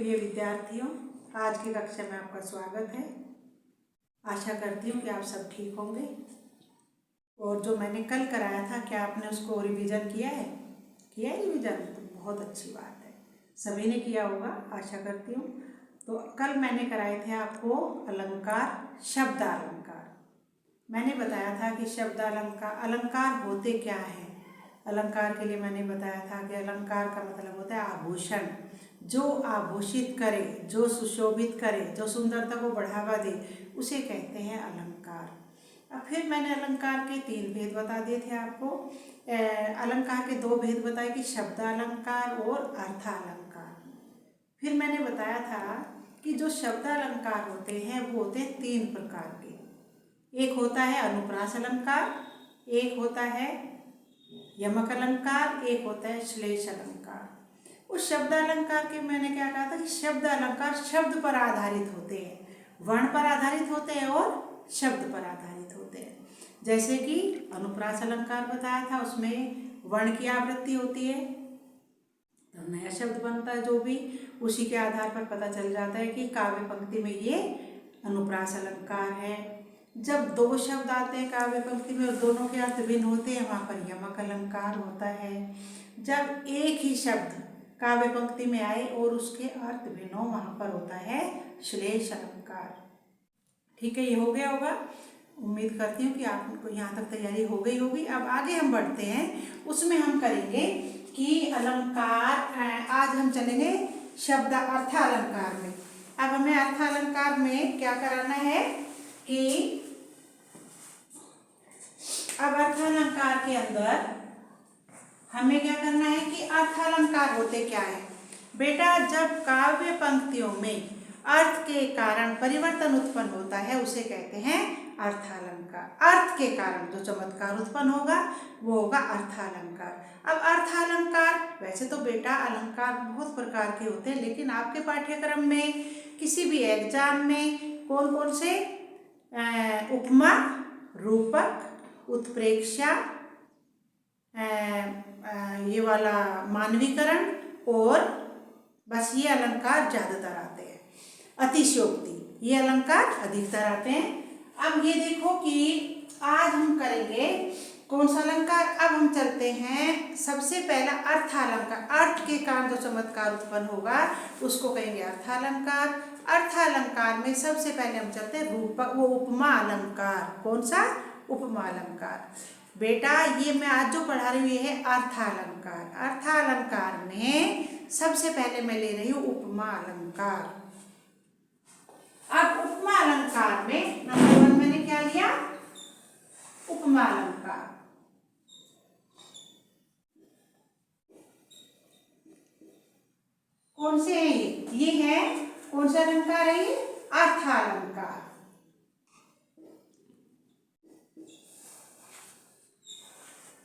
प्रिय विद्यार्थियों, आज की कक्षा में आपका स्वागत है। आशा करती हूँ कि आप सब ठीक होंगे। और जो मैंने कल कराया था, क्या आपने उसको रिवीजन किया है? किया है रिवीजन? तो बहुत अच्छी बात है, सभी ने किया होगा, आशा करती हूँ। तो कल मैंने कराए थे आपको अलंकार, शब्द अलंकार। मैंने बताया था कि शब्द अलंकार होते क्या हैं। अलंकार के लिए मैंने बताया था कि अलंकार का मतलब होता है आभूषण, जो आभूषित करे, जो सुशोभित करे, जो सुंदरता को बढ़ावा दे, उसे कहते हैं अलंकार। अब फिर मैंने अलंकार के 3 भेद बता दिए थे आपको। अलंकार के 2 भेद बताए कि शब्द अलंकार और अर्थ अलंकार। फिर मैंने बताया था कि जो शब्द अलंकार होते हैं वो होते हैं 3 प्रकार के। एक होता है अनुप्रास अलंकार, एक होता है यमक अलंकार, एक होता है श्लेष अलंकार। उस शब्द अलंकार के मैंने क्या कहा था कि शब्द अलंकार शब्द पर आधारित होते हैं, वर्ण पर आधारित होते हैं और शब्द पर आधारित होते हैं। जैसे कि अनुप्रास अलंकार बताया था, उसमें वर्ण की आवृत्ति होती है, तो नया शब्द बनता है जो भी, उसी के आधार पर पता चल जाता है कि काव्य पंक्ति में ये अनुप्रास अलंकार है। जब 2 शब्द आते हैं काव्य पंक्ति में और दोनों के अर्थ भिन्न होते हैं, वहाँ पर यमक अलंकार होता है। जब एक ही शब्द काव्य पंक्ति में आए और उसके अर्थ भिन्न हो, वहाँ पर होता है श्लेष अलंकार। ठीक है, ये हो गया होगा। उम्मीद करती हूँ कि आपको यहाँ तक तैयारी हो गई होगी। अब आगे हम बढ़ते हैं, उसमें हम करेंगे कि अलंकार, आज हम चलेंगे शब्द अर्थ अलंकार में। अब हमें अर्थ अलंकार में क्या कराना है कि अब अर्थ अलंकार के अंदर हमें क्या करना है कि अर्थ अलंकार होते क्या है। बेटा, जब काव्य पंक्तियों में अर्थ के कारण परिवर्तन उत्पन्न होता है उसे कहते हैं अर्थ अलंकार। अर्थ के कारण जो चमत्कार उत्पन्न होगा वो होगा अर्थ अलंकार। अब अर्थ अलंकार, वैसे तो बेटा अलंकार बहुत प्रकार के होते हैं, लेकिन आपके पाठ्यक्रम में किसी भी एग्जाम में कौन कौन से उपमा, रूपक, उत्प्रेक्षा, ये वाला मानवीकरण और बस ये अलंकार ज़्यादातर आते हैं। अतिशयोक्ति, ये अलंकार अधिकतर आते हैं। अब ये देखो कि आज हम करेंगे कौन सा अलंकार। अब हम चलते हैं सबसे पहला अर्थ अलंकार। अर्थ के कारण जो चमत्कार उत्पन्न होगा उसको कहेंगे अर्थ अलंकार। अर्थ अलंकार में सबसे पहले हम चलते हैं रूपक, वो उपमा अलंकार। कौन सा? उपमा अलंकार। बेटा, ये मैं आज जो पढ़ा रही हूँ ये है अर्थ अलंकार। अर्थ अलंकार में सबसे पहले मैं ले रही हूँ उपमा अलंकार। अब उपमा अलंकार में नंबर 1 मैंने क्या लिया? उपमा अलंकार। कौन से है ये है कौन सा अलंकार है? ये अर्थ अलंकार।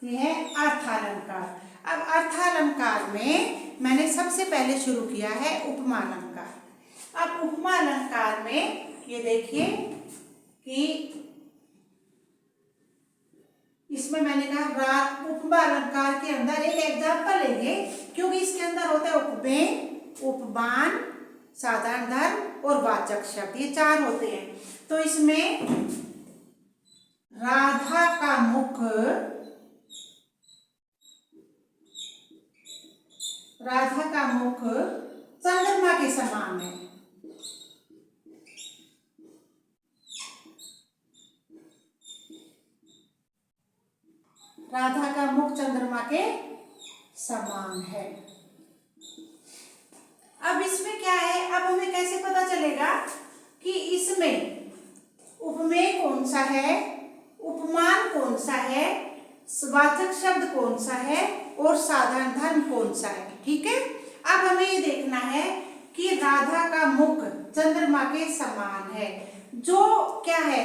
ये है अर्थ अलंकार। अब अर्थ अलंकार में मैंने सबसे पहले शुरू किया है उपमा अलंकार। अब उपमा अलंकार में ये देखिए कि इसमें मैंने कहा उपमा अलंकार के अंदर एक एग्जाम्पल लेंगे, क्योंकि इसके अंदर होता है उपमेय, उपमान, साधारण धर्म और वाचक शब्द, ये 4 होते हैं। तो इसमें राधा का मुख, राधा का मुख चंद्रमा के समान है। राधा का मुख चंद्रमा के समान है। अब इसमें क्या है, अब हमें कैसे पता चलेगा कि इसमें उपमेय कौन सा है, उपमान कौन सा है, वाचक शब्द कौन सा है और साधारण धर्म कौन सा है। ठीक है, अब हमें ये देखना है कि राधा का मुख चंद्रमा के समान है। जो क्या है,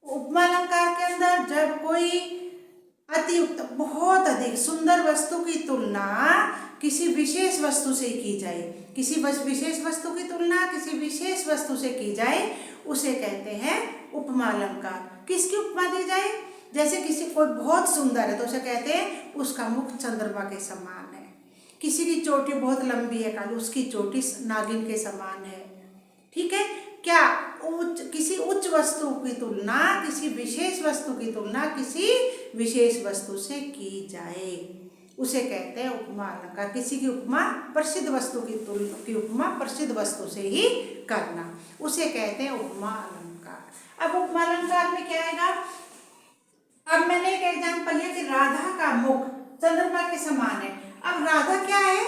उपमा अलंकार के अंदर जब कोई अति उत्तम, बहुत अधिक सुंदर वस्तु की तुलना किसी विशेष वस्तु से की जाए, किसी विशेष वस्तु की तुलना किसी विशेष वस्तु से की जाए, उसे कहते हैं उपमा अलंकार। किसकी उपमा दी जाए? जैसे किसी कोई बहुत सुंदर है तो उसे कहते हैं उसका मुख चंद्रमा के समान है। किसी की चोटी बहुत लंबी है, काल उसकी चोटी नागिन के समान है। ठीक है, क्या किसी उच्च वस्तु की तुलना, किसी विशेष वस्तु की तुलना किसी विशेष वस्तु से की जाए, उसे कहते हैं उपमा अलंकार। किसी की उपमा प्रसिद्ध वस्तु की उपमा प्रसिद्ध वस्तु से ही करना, उसे कहते हैं उपमा अलंकार। अब उपमा अलंकार में क्या आएगा? अब मैंने एक एग्जाम्पल लिया कि राधा का मुख चंद्रमा के समान है। अब राधा क्या है?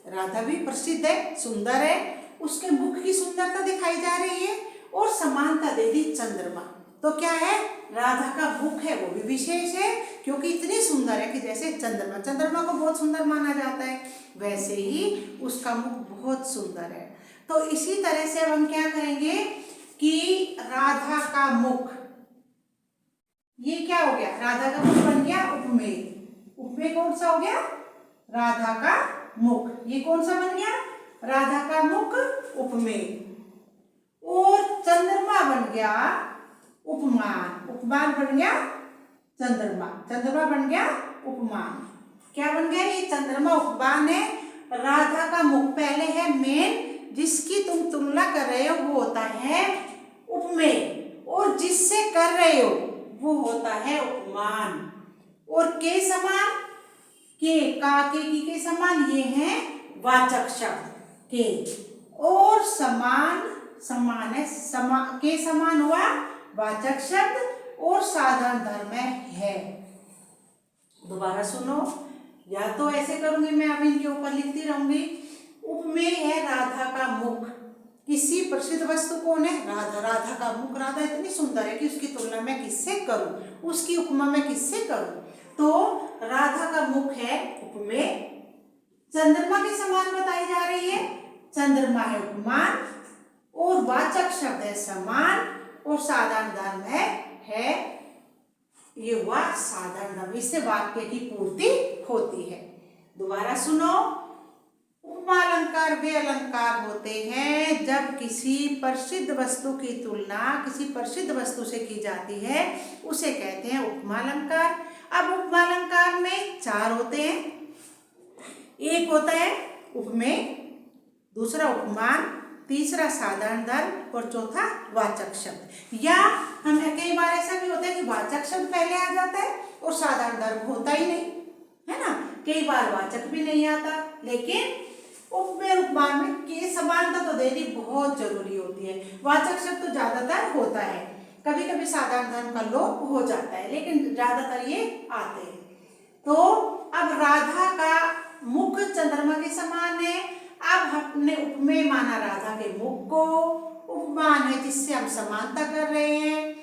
राधा भी प्रसिद्ध है, सुंदर है, उसके मुख की सुंदरता दिखाई जा रही है और समानता दे दी चंद्रमा। तो क्या है? राधा का मुख है वो भी विशेष है, क्योंकि इतनी सुंदर है कि जैसे चंद्रमा को बहुत सुंदर माना जाता है, वैसे ही उसका मुख बहुत सुंदर है। तो इसी तरह से अब हम क्या करेंगे कि राधा का मुख, ये क्या हो गया? राधा का मुख बन गया उपमेय। उपमेय कौन सा हो गया? राधा का मुख। ये कौन सा बन गया? राधा का मुख उपमेय। और चंद्रमा बन गया उपमान। उपमान बन गया चंद्रमा, चंद्रमा बन गया उपमान। क्या बन गया? ये चंद्रमा उपमान है। राधा का मुख पहले है मेन, जिसकी तुम तुलना कर रहे हो वो होता है उपमेय, और जिससे कर रहे हो वो होता है उपमान। और के समान, के, का, के समान, ये है वाचक शब्द के। और समान, समान है, के समान हुआ वाचक शब्द, और साधारण धर्म है। दोबारा सुनो, या तो ऐसे करूंगी मैं, अब इनके ऊपर लिखती रहूंगी। उपमेय है राधा का मुख, किसी प्रसिद्ध वस्तु कौन है? राधा। राधा का मुख, राधा इतनी सुंदर है कि उसकी तुलना मैं किससे करूं, उसकी उपमा मैं किससे करूं? तो राधा का मुख है उपमेय, चंद्रमा के समान बताई जा रही है, चंद्रमा है उपमान, और वाचक शब्द है समान, और साधारण धर्म है ये हुआ साधारण धर्म। इससे वाक्य की पूर्ति होती है। दोबारा सुनो, उपमा अलंकार वे अलंकार होते हैं जब किसी प्रसिद्ध वस्तु की तुलना किसी प्रसिद्ध वस्तु से की जाती है, उसे कहते हैं उपमा अलंकार। अब उपमा अलंकार में 4 होते हैं। एक होता है उपमेय, दूसरा उपमान, तीसरा साधारण धर्म, और चौथा वाचक शब्द। या हमें कई बार ऐसा भी होता है कि वाचक शब्द पहले आ जाता है और साधारण धर्म होता ही नहीं, है ना। कई बार वाचक भी नहीं आता, लेकिन उपमेय उपमान में के समानता तो देनी बहुत जरूरी होती है। वाचक शब्द तो ज्यादातर होता है, कभी कभी साधारण धर्म का लोप हो जाता है, लेकिन ज्यादातर ये आते हैं। तो अब राधा का मुख चंद्रमा के समान है। अब हमने उपमेय माना राधा के मुख को, उपमान है जिससे हम समानता कर रहे हैं,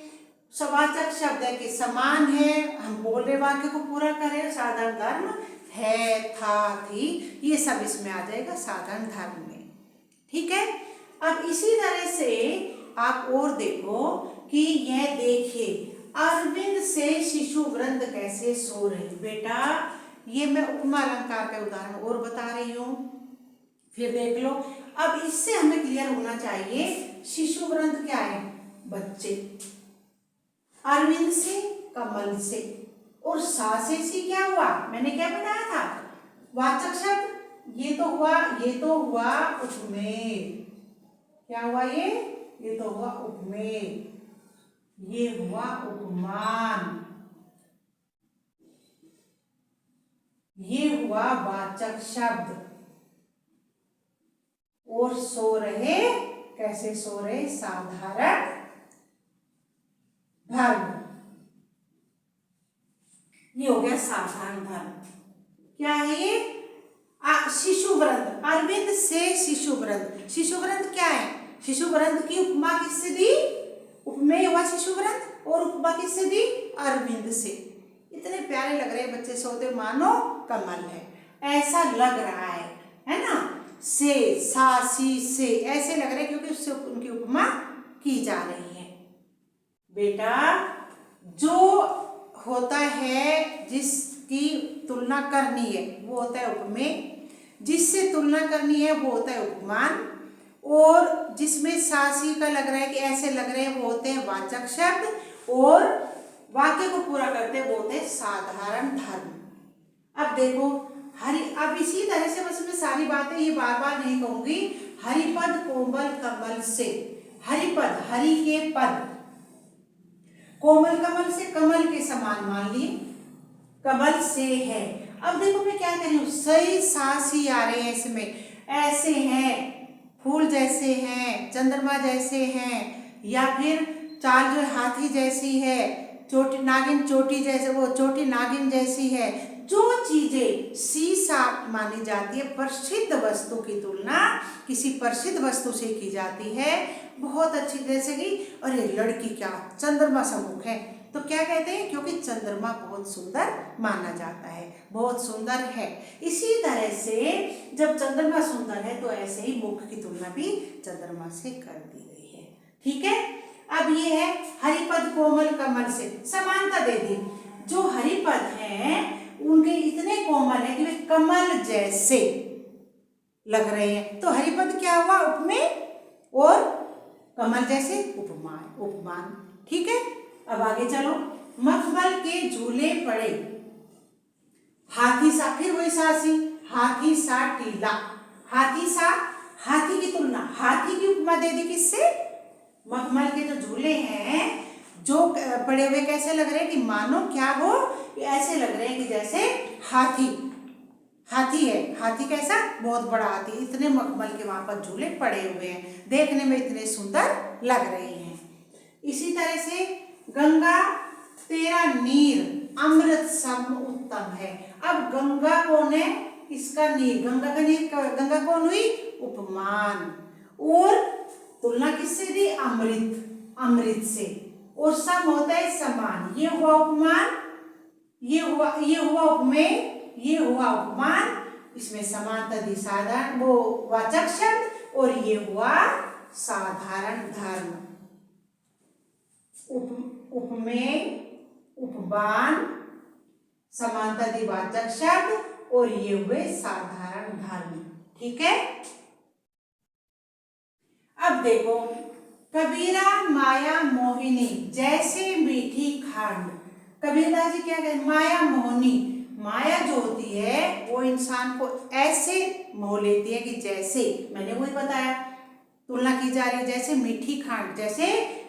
वाचक शब्द है कि समान है, हम बोल रहे वाक्य को पूरा करें, साधारण धर्म है, था, थी, ये सब इसमें आ जाएगा साधारण धर्म में। ठीक है। अब इसी तरह से आप और देखो कि यह देखिए, अरविंद से शिशु वृंद कैसे सो रही। बेटा ये मैं उपमा अलंकार का उदाहरण और बता रही हूँ, फिर देख लो। अब इससे हमें क्लियर होना चाहिए, शिशु वृंद क्या है? बच्चे। अरविंद से, कमल से, और सा से सी क्या हुआ? मैंने क्या बताया था? वाचक शब्द। ये तो हुआ उपमेय। क्या हुआ ये तो हुआ उपमेय, ये हुआ उपमान, ये हुआ वाचक शब्द। और सो रहे, कैसे सो रहे? साधारण धर्म। ये हो गया साधारण धर्म। क्या है ये? शिशु वृंद, अरविंद से शिशु वृंद। शिशु वृंद क्या है? शिशु वृंद की उपमा किससे दी? उपमेय हुआ शिशु वृंद, और उपमा किससे दी? अरविंद से। इतने प्यारे लग रहे बच्चे सोते, मानो कमल है, ऐसा लग रहा है ना। से, सा, सी, से ऐसे लग रहे क्योंकि उससे उनकी उपमा की जा रही है। बेटा जो होता है जिसकी तुलना करनी है वो होता है उपमेय, जिससे तुलना करनी है वो होता है उपमान, और जिसमें सासी का लग रहा है कि ऐसे लग रहे हैं वो होते हैं वाचक शब्द, और वाक्य को पूरा करते हैं वो होते हैं साधारण धर्म। अब देखो, अब इसी तरह से बस मैं सारी बातें ये बार बार नहीं कहूंगी। हरिपद कोमल कमल से, हरिपद हरि के पद, कोमल कमल से कमल के समान मान लिए, कमल से है। अब देखो मैं क्या कह रही हूँ, सही सांस ही आ रहे हैं इसमें, ऐसे हैं, फूल जैसे हैं, चंद्रमा जैसे हैं, या फिर चाल जो हाथी जैसी है, चोटी नागिन चोटी जैसे, वो चोटी नागिन जैसी है। जो चीजें सी साफ मानी जाती है, प्रसिद्ध वस्तु की तुलना किसी प्रसिद्ध वस्तु से की जाती है, बहुत अच्छी, जैसे कि अरे लड़की क्या चंद्रमा सा मुख है, तो क्या कहते हैं, क्योंकि चंद्रमा बहुत सुंदर माना जाता है, बहुत सुंदर है। इसी तरह से जब चंद्रमा सुंदर है तो ऐसे ही मुख की तुलना भी चंद्रमा से कर दी गई है। ठीक है, अब ये है हरिपद कोमल कमल से, समानता दे दी। जो हरिपद हैं उनके इतने कोमल है कि वे कमल जैसे लग रहे हैं, तो हरिपद क्या हुआ, उपमेय, और कमल जैसे उपमान, उपमान। ठीक है, अब आगे चलो। मखमल के झूले पड़े, हाथी सा, फिर वही सासी, हाथी सा टीला, हाथी सा, हाथी की तुलना, हाथी की उपमा दे दी किससे, मखमल के जो झूले हैं जो पड़े हुए कैसे लग रहे हैं कि मानो क्या हो, ऐसे लग रहे हैं कि जैसे हाथी, हाथी है, हाथी कैसा, बहुत बड़ा हाथी, इतने मखमल के वहां पर झूले पड़े हुए हैं, देखने में इतने सुंदर लग रहे हैं। इसी तरह से गंगा तेरा नीर अमृत सम उत्तम है। अब गंगा कौन है, इसका नीर, गंगा का नीर, गंगा कौन हुई, उपमान, और तुलना किससे दी, अमृत, अमृत से, और सम होता है समान, ये हुआ उपमान, ये हुआ उपमेय, ये हुआ उपमान, इसमें समानता दी साधारण वो वाचक शब्द, और ये हुआ साधारण धर्म। उपमेय, उपमान, समानता दी वाचक शब्द, और ये हुए साधारण धर्म। ठीक है, अब देखो, कबीरा माया मोहिनी जैसे मीठी खांड। कबीरदास जी क्या कहते, माया मोहिनी, माया जो होती है वो इंसान को ऐसे मोह लेती है कि जैसे, मैंने वही बताया, तुलना की जा रही है, जैसे मीठी खांड, जैसे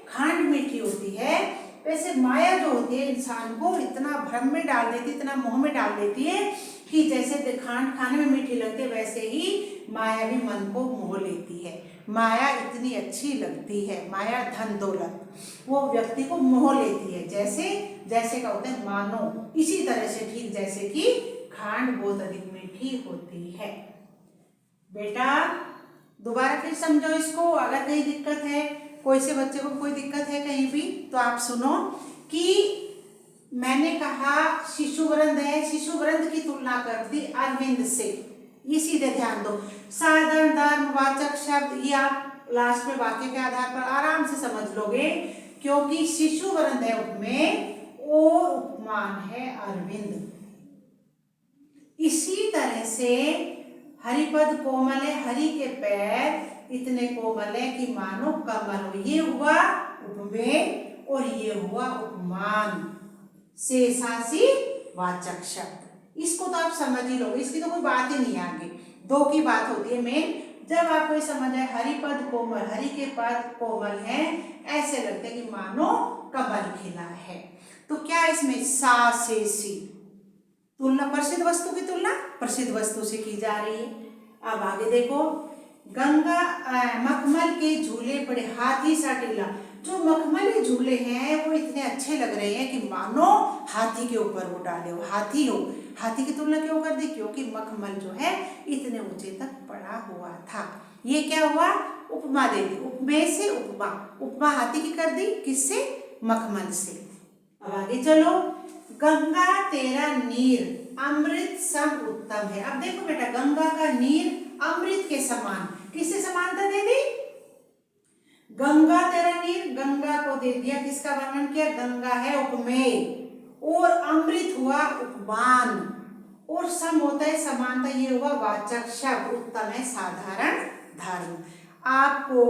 खांड मीठी होती है, वैसे माया जो होती है इंसान को इतना भ्रम में डाल देती, इतना मोह में डाल देती है कि जैसे खांड खाने में मीठी लगती है, वैसे ही माया भी मन को मोह लेती है। माया इतनी अच्छी लगती है, माया धन दौलत वो व्यक्ति को मोह लेती है, जैसे जैसे का होता है मानो, इसी तरह से ठीक जैसे कि खांड बहुत अधिक मीठी होती है। बेटा दोबारा फिर समझो इसको, अगर कहीं दिक्कत है, कोई से बच्चे को कोई दिक्कत है कहीं भी, तो आप सुनो कि मैंने कहा शिशु वृंद है, शिशु वृंद की तुलना कर दी अरविंद से, ये सीधे ध्यान दो। साधारण धर्म वाचक शब्द ये आप लास्ट में वाक्य के आधार पर आराम से समझ लोगे, क्योंकि शिशु वृंद है उपमेय और उपमान है अरविंद। इसी तरह से हरिपद कोमल है, हरि के पैर इतने कोमल है कि मानो कमल हो, ये हुआ उपमेय और ये हुआ उपमान, शेषासी वाचक शब्द। इसको तो आप समझ ही लोगे, इसकी तो कोई बात ही नहीं आगे, दो की बात होती है मेन। जब आपको ये समझ आए हरिपद कोमल, हरि के पद कोमल है, ऐसे लगते हैं कि मानो कमल खिला है, तो क्या इसमें सा से सी तुलना, प्रसिद्ध वस्तु की तुलना प्रसिद्ध वस्तु से की जा रही है। अब आगे देखो, गंगा मखमल के झूले पड़े, हाथी सा टीला, जो मखमली झूले हैं वो इतने अच्छे लग रहे हैं कि मानो हाथी के ऊपर वो डाले हो, हाथी हो। हाथी की तुलना क्यों कर दी, क्योंकि मखमल जो है इतने ऊंचे तक पड़ा हुआ था। ये क्या हुआ, उपमा दे दी, उपमेय से उपमा, उपमा हाथी की कर दी, किससे, मखमल से। अब आगे चलो, गंगा तेरा नीर अमृत सम उत्तम है। अब देखो बेटा, गंगा का नीर अमृत के समान, किससे समानता दे दी, गंगा तेरा नीर, गंगा को दे दिया, किसका वर्णन किया, गंगा है उपमेय, और अमृत हुआ उपमान, और सम होता है समानता, ये हुआ वाचक शब्द, उत्तम है साधारण धर्म। आपको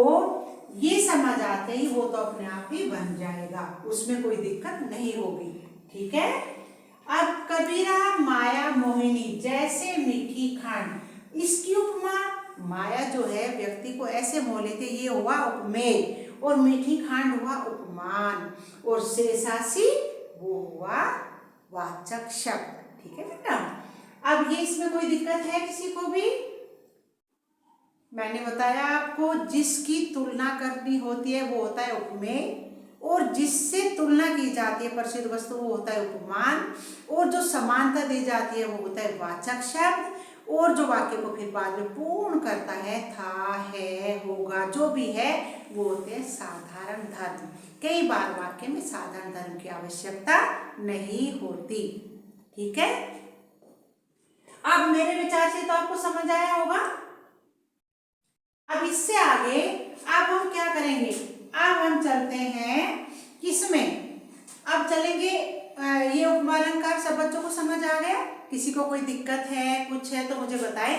ये समझ आते ही वो तो अपने आप ही बन जाएगा, उसमें कोई दिक्कत नहीं होगी। ठीक है, अब कबीरा माया मोहिनी जैसे मीठी खांड, इसकी उपमा माया जो है व्यक्ति को ऐसे मोह लेते, ये हुआ उपमेय, और मीठी खांड हुआ उपमान, और शेषासी वो हुआ वाचक शब्द। ठीक है बेटा, अब ये इसमें कोई दिक्कत है किसी को भी? मैंने बताया आपको जिसकी तुलना करनी होती है वो होता है उपमेय, और जिससे तुलना की जाती है प्रसिद्ध वस्तु वो होता है उपमान, और जो समानता दी जाती है वो होता है वाचक शब्द, और जो वाक्य को फिर बाद में पूर्ण करता है था, है, होगा, जो भी है वो होते हैं साधारण धर्म। कई बार वाक्य में साधारण धर्म की आवश्यकता नहीं होती। ठीक है, अब मेरे विचार से तो आपको समझ आया होगा। अब इससे आगे अब हम क्या करेंगे, अब हम चलते हैं किसमें, अब चलेंगे ये उपमा अलंकार सब बच्चों को समझ आ गया? किसी को कोई दिक्कत है, कुछ है तो मुझे बताएं।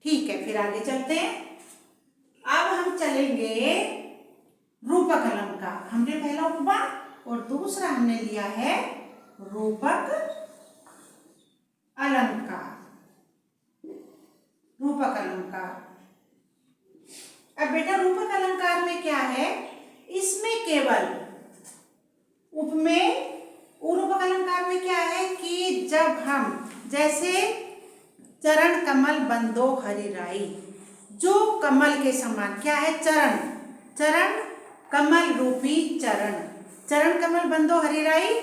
ठीक है, फिर आगे चलते हैं। अब हम चलेंगे रूपक अलंकार। हमने पहला उपमा और दूसरा हमने लिया है रूपक अलंकार। रूपक अलंकार, अब बेटा रूपक अलंकार में क्या है, इसमें केवल उपमेय, रूपक अलंकार में क्या है कि जब हम जैसे चरण कमल बंदो हरिराई, जो कमल के समान क्या है, चरण, चरण कमल रूपी चरण, चरण कमल बंदो हरिराई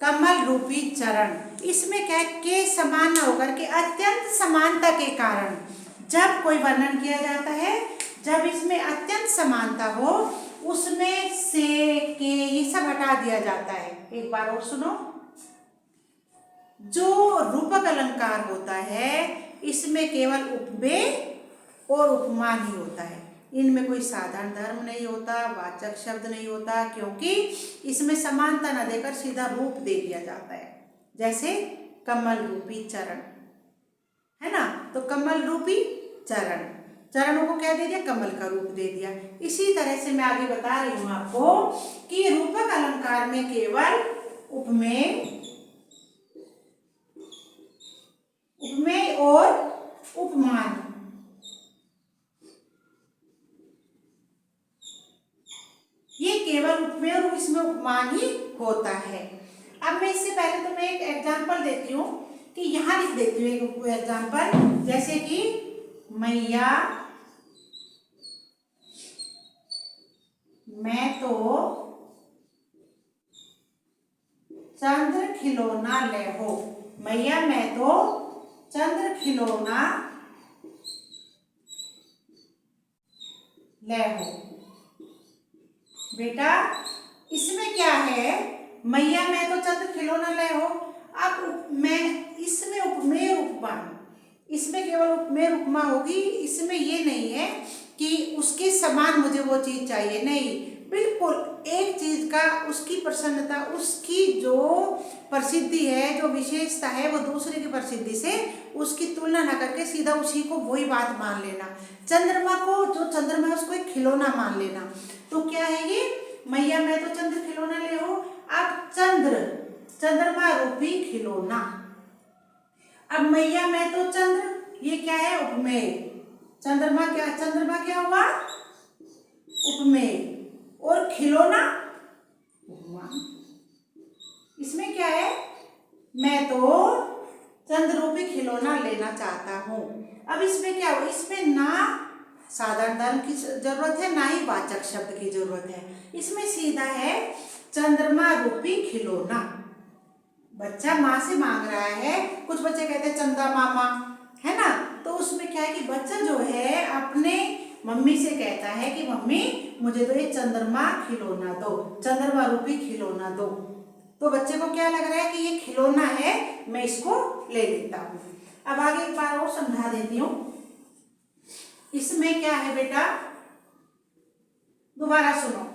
कमल रूपी चरण, इसमें क्या है के समान न होकर के अत्यंत समानता के कारण जब कोई वर्णन किया जाता है, जब इसमें अत्यंत समानता हो उसमें से के ये सब हटा दिया जाता है। एक बार और सुनो, जो रूपक अलंकार होता है इसमें केवल उपमेय और उपमान ही होता है, इनमें कोई साधारण धर्म नहीं होता, वाचक शब्द नहीं होता, क्योंकि इसमें समानता न देकर सीधा रूप दे दिया जाता है। जैसे कमल रूपी चरण है ना, तो कमल रूपी चरण, चरणों को क्या दे दिया, कमल का रूप दे दिया। इसी तरह से मैं आगे बता रही हूं आपको कि रूपक अलंकार में केवल उपमेय और उपमान, ये केवल उपमेय और इसमें उपमान ही होता है। अब मैं इससे पहले तो मैं एक एग्जांपल देती हूँ कि यहाँ लिख देती हूँ एक एग्जांपल, जैसे कि मैया मैं तो चंद्र खिलौना ले हो, मैया मैं तो चंद्र खिलौना ले हो। बेटा इसमें क्या है, मैया मैं तो चंद्र खिलौना ले हो, अब मैं इसमें उपमेय उपमान, इसमें केवल उपमेय उपमा होगी, इसमें ये नहीं है कि उसके समान मुझे वो चीज चाहिए, नहीं, बिल्कुल एक चीज का उसकी प्रसन्नता, उसकी जो प्रसिद्धि है, जो विशेषता है, वो दूसरे की प्रसिद्धि से उसकी तुलना न करके सीधा उसी को वही बात मान लेना। चंद्रमा को, जो चंद्रमा है उसको एक खिलौना मान लेना, तो क्या है ये, मैया मैं तो चंद्र खिलौना ले हो, अब चंद्र चंद्रमा रूपी खिलौना, अब मैया मैं तो चंद्र, ये क्या है, उपमेय, चंद्रमा क्या हुआ, उपमेय, और खिलौना उपमान। इसमें क्या है, मैं तो चंद्र रूपी खिलौना लेना चाहता हूं। अब इसमें क्या हो, इसमें ना साधारण धर्म की जरूरत है ना ही वाचक शब्द की जरूरत है, इसमें सीधा है चंद्रमा रूपी खिलौना। बच्चा माँ से मांग रहा है, कुछ बच्चे कहते हैं चंदा मामा, है ना, तो उसमें क्या है कि बच्चा जो है अपने मम्मी से कहता है कि मम्मी मुझे तो ये चंद्रमा खिलौना दो, चंद्रमा रूपी खिलौना दो, तो बच्चे को क्या लग रहा है कि ये खिलौना है, मैं इसको ले लेता हूँ। अब आगे एक बार और समझा देती हूँ, इसमें क्या है बेटा, दोबारा सुनो,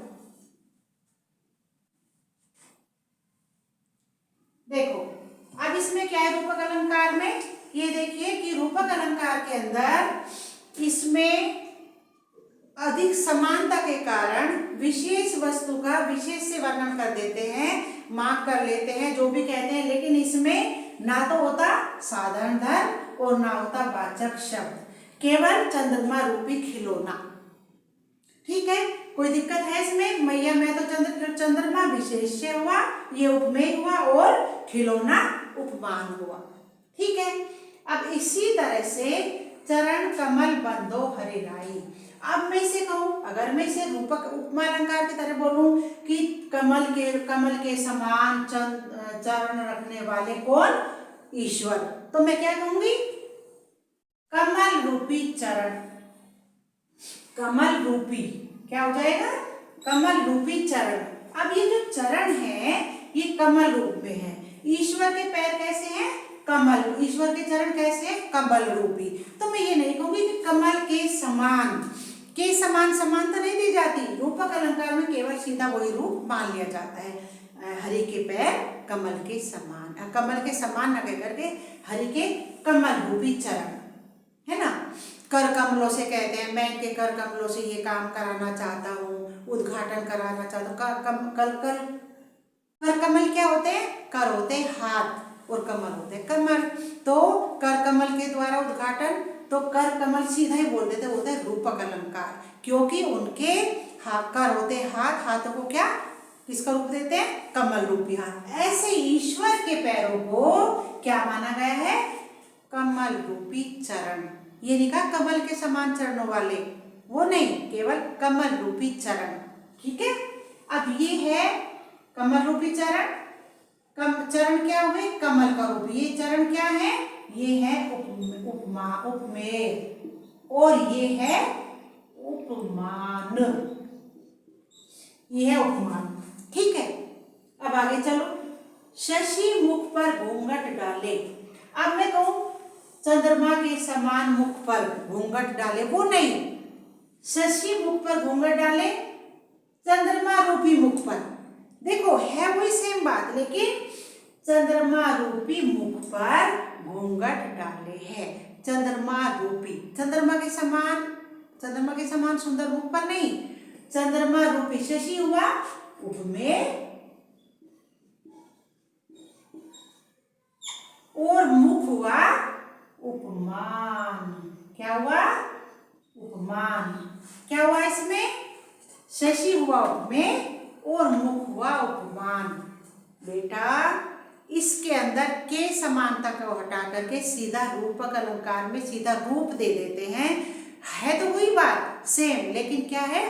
देखो अब इसमें क्या है रूपक अलंकार में, ये देखिए कि रूपक अलंकार के अंदर इसमें अधिक समानता के कारण विशेष वस्तु का विशेष से वर्णन कर देते हैं, मार्क कर लेते हैं, जो भी कहते हैं, लेकिन इसमें ना तो होता साधारण धर्म और ना होता वाचक शब्द, केवल चंद्रमा रूपी खिलौना। ठीक है, कोई दिक्कत है इसमें? मैया मैं तो चंद्रमा विशेष से हुआ, ये उपमेय हुआ और खिलौना उपमान हुआ। ठीक है, अब इसी तरह से चरण कमल बंदो हरिराई। अब मैं इसे कहूं, अगर मैं इसे रूपक उपमा अलंकार की तरह बोलूं कि कमल के समान चरण रखने वाले कौन? ईश्वर, तो मैं क्या कहूंगी? कमल रूपी चरण। कमल रूपी क्या हो जाएगा? कमल रूपी चरण। अब ये जो चरण है ये कमल रूप में है। ईश्वर के पैर कैसे हैं? कमल। ईश्वर के चरण कैसे हैं? कमल रूपी। तो मैं ये नहीं कहूंगी कि कमल के समान समान तो नहीं दी जाती। रूपक अलंकार में केवल सीधा वही रूप मान लिया जाता है। हरि के पैर कमल के समान, कमल के समान न कह करके हरि के कमल रूपी चरण, है ना। कर कमलों से कहते हैं, मैं इनके कर कमलों से ये काम कराना चाहता हूँ, उद्घाटन कराना चाहता हूँ। कर कमल क्या होते हैं? कर होते हैं हाथ और कमल होते हैं कमर। तो कर कमल के द्वारा उद्घाटन, तो कर कमल सीधा ही बोल देते, होते हैं रूपक अलंकार, क्योंकि उनके कर होते हैं हाथ, हाथों को क्या किसका रूप देते हैं? कमल रूपी हाथ। ऐसे ईश्वर के पैरों को क्या माना गया है? कमल रूपी चरण। ये लिखा कमल के समान चरणों वाले, वो नहीं, केवल कमल रूपी चरण। ठीक है, अब ये है कमल रूपी चरण। चरण क्या हुए? कमल का रूप। ये चरण क्या है? ये है उपमा उपमेय, और ये है उपमान। ये है उपमान। ठीक है, अब आगे चलो। शशि मुख पर घूंघट डाले। अब मैं कहूं चंद्रमा के समान मुख पर घूंघट डाले, वो नहीं, शशि मुख पर घूंघट डाले, चंद्रमा रूपी मुख पर। देखो है वही सेम बात, लेकिन चंद्रमा रूपी मुख पर घूंघट डाले है। चंद्रमा रूपी, चंद्रमा के समान सुंदर मुख पर नहीं, चंद्रमा रूपी। शशि हुआ उपमेय और मुख हुआ उपमान। क्या हुआ? उपमान। क्या हुआ इसमें? शशि हुआ उपमेय और मुख हुआ उपमान। बेटा इसके अंदर के समानता को हटा करके सीधा रूपक अलंकार में सीधा रूप दे देते हैं। है तो वही बात सेम, लेकिन क्या है?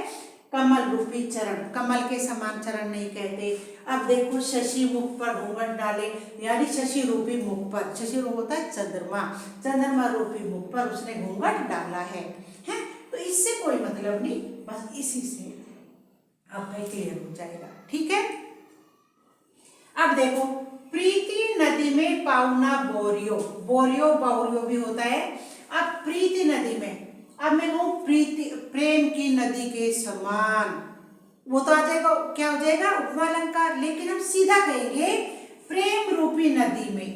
कमल रूपी चरण, कमल के समान चरण नहीं कहते। अब देखो शशि मुख पर घूंघट डाले, यानी शशि रूपी मुख पर, शशि रूप होता है चंद्रमा, चंद्रमा रूपी मुख पर उसने घूंघट डाला है। तो इससे कोई मतलब नहीं, बस इसी से आपका क्लियर हो जाएगा। ठीक है, अब देखो प्रीति नदी में पाउना बोरियो, बोरियो बाउरियो भी होता है। अब प्रीति नदी में, अब मैं कहूं प्रीति प्रेम की नदी के समान, वो तो आ जाएगा, क्या हो जाएगा? उपमा अलंकार। लेकिन हम सीधा कहेंगे प्रेम रूपी नदी में,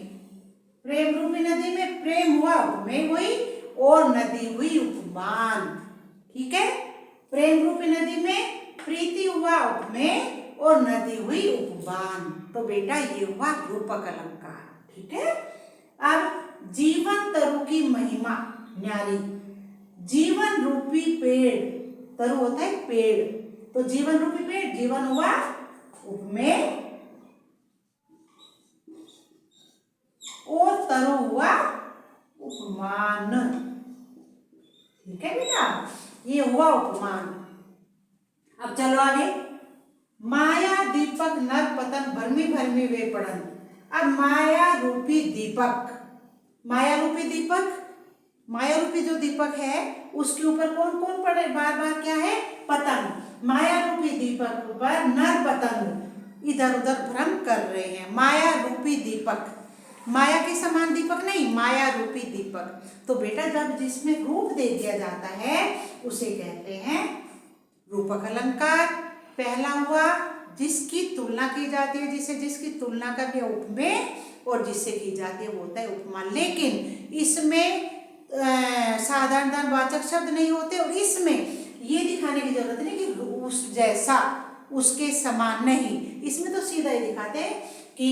प्रेम रूपी नदी में प्रेम हुआ उपमेय हुई और नदी हुई उपमान। ठीक है, प्रेम रूपी नदी में प्रीति हुआ उपमेय और नदी हुई उपमान। तो बेटा ये हुआ रूपक अलंकार। ठीक है, अब जीवन तरु की महिमा न्यारी। जीवन रूपी पेड़, तरु होता है पेड़, तो जीवन रूपी पेड़, जीवन हुआ उपमेय और तरु हुआ उपमान। ठीक है बेटा, ये हुआ उपमान। अब चलो आगे। माया दीपक नर पतन भरमी भरमी वे पड़न। अब माया रूपी दीपक, माया रूपी दीपक, माया रूपी जो दीपक है उसके ऊपर कौन कौन पड़े? बार बार क्या है? पतंग। माया रूपी दीपक पर नर पतंग इधर उधर भ्रम कर रहे हैं। माया रूपी दीपक, माया के समान दीपक नहीं, माया रूपी दीपक। तो बेटा जब जिसमें रूप दे दिया जाता है उसे कहते हैं रूपक अलंकार। पहला हुआ जिसकी तुलना की जाती है, जिसकी तुलना करके उपमेय, और जिससे की जाती है वो होता है उपमा। लेकिन इसमें साधारण वाचक शब्द नहीं होते, और इसमें ये दिखाने दिखाने की जरूरत नहीं कि उस जैसा, उसके समान नहीं, इसमें तो सीधा ही दिखाते हैं कि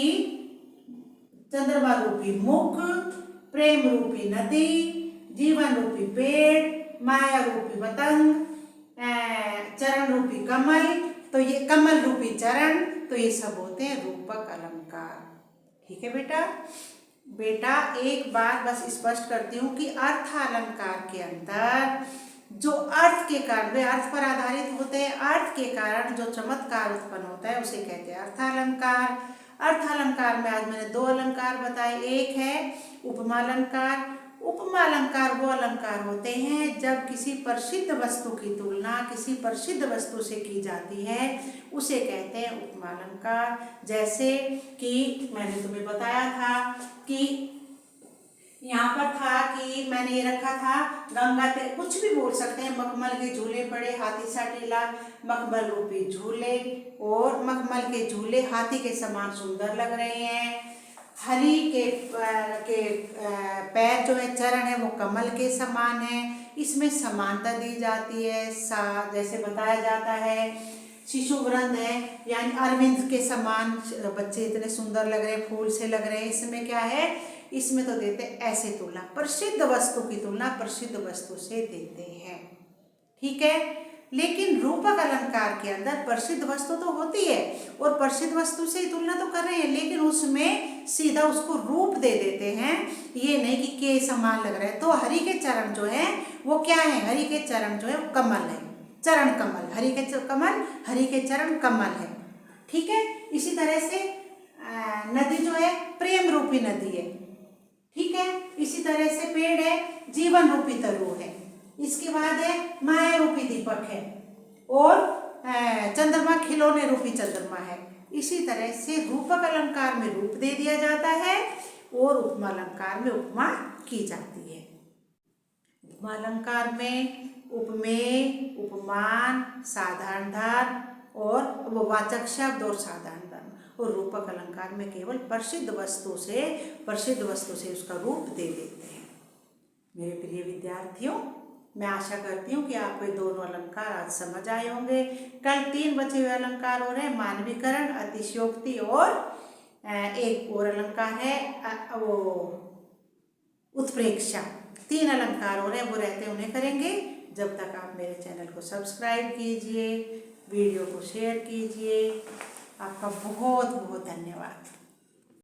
चंद्रमा रूपी मुख, प्रेम रूपी नदी, जीवन रूपी पेड़, माया रूपी पतंग, चरण रूपी कमल, तो ये कमल रूपी चरण, तो ये सब होते हैं रूपक अलंकार। ठीक है बेटा। बेटा एक बात बस स्पष्ट करती हूँ कि अर्थ अलंकार के अंदर जो अर्थ के कारण, वे अर्थ पर आधारित होते हैं, अर्थ के कारण जो चमत्कार उत्पन्न होता है उसे कहते हैं अर्थालंकार। अर्थालंकार में आज मैंने दो अलंकार बताए, एक है उपमा अलंकार। उपमा अलंकार वो अलंकार होते हैं जब किसी प्रसिद्ध वस्तु की तुलना किसी प्रसिद्ध वस्तु से की जाती है, उसे कहते हैं उपमा अलंकार। जैसे कि मैंने तुम्हें बताया था कि यहाँ पर था कि मैंने ये रखा था गंगा ते, कुछ भी बोल सकते हैं, मखमल के झूले पड़े हाथी सा टीला, मखमल रूपी झूले, और मखमल के झूले हाथी के समान सुंदर लग रहे हैं। हरि के पैर जो है, चरण है, वो कमल के समान है। इसमें समानता दी जाती है। जैसे बताया जाता है शिशु वृंद है, यानी अरविंद के समान बच्चे इतने सुंदर लग रहे हैं, फूल से लग रहे हैं। इसमें क्या है, इसमें तो देते ऐसे तुलना, प्रसिद्ध वस्तु की तुलना प्रसिद्ध वस्तु से देते हैं। ठीक है। लेकिन रूपक अलंकार के अंदर प्रसिद्ध वस्तु तो होती है और प्रसिद्ध वस्तु से तुलना तो कर रहे हैं, लेकिन उसमें सीधा उसको रूप दे देते हैं, ये नहीं कि के समान लग रहा है। तो हरि के चरण जो है वो क्या है, हरि के चरण जो है वो कमल है, चरण कमल, हरि के कमल, हरि के चरण कमल है। ठीक है। इसी तरह से नदी जो है प्रेम रूपी नदी है। ठीक है। इसी तरह से पेड़ है, जीवन रूपी तरु है। इसके बाद है माया रूपी दीपक है, और चंद्रमा खिलौने रूपी चंद्रमा है। इसी तरह से रूपक अलंकार में रूप दे दिया जाता है और उपमा अलंकार में उपमा की जाती है। उपमा अलंकार में उपमेय, उपमान, साधारण धर्म और वाचक शब्द और साधारण धर्म, और रूपक अलंकार में केवल प्रसिद्ध वस्तु से उसका रूप दे देते हैं। मेरे प्रिय विद्यार्थियों, मैं आशा करती हूँ कि आपको ये दोनों अलंकार आज समझ आए होंगे। कल 3 बचे हुए अलंकार हो रहे हैं, मानवीकरण, अतिशयोक्ति और एक और अलंकार है वो उत्प्रेक्षा। 3 अलंकार हो रहे हैं, वो रहते उन्हें करेंगे। जब तक आप मेरे चैनल को सब्सक्राइब कीजिए, वीडियो को शेयर कीजिए। आपका बहुत बहुत धन्यवाद।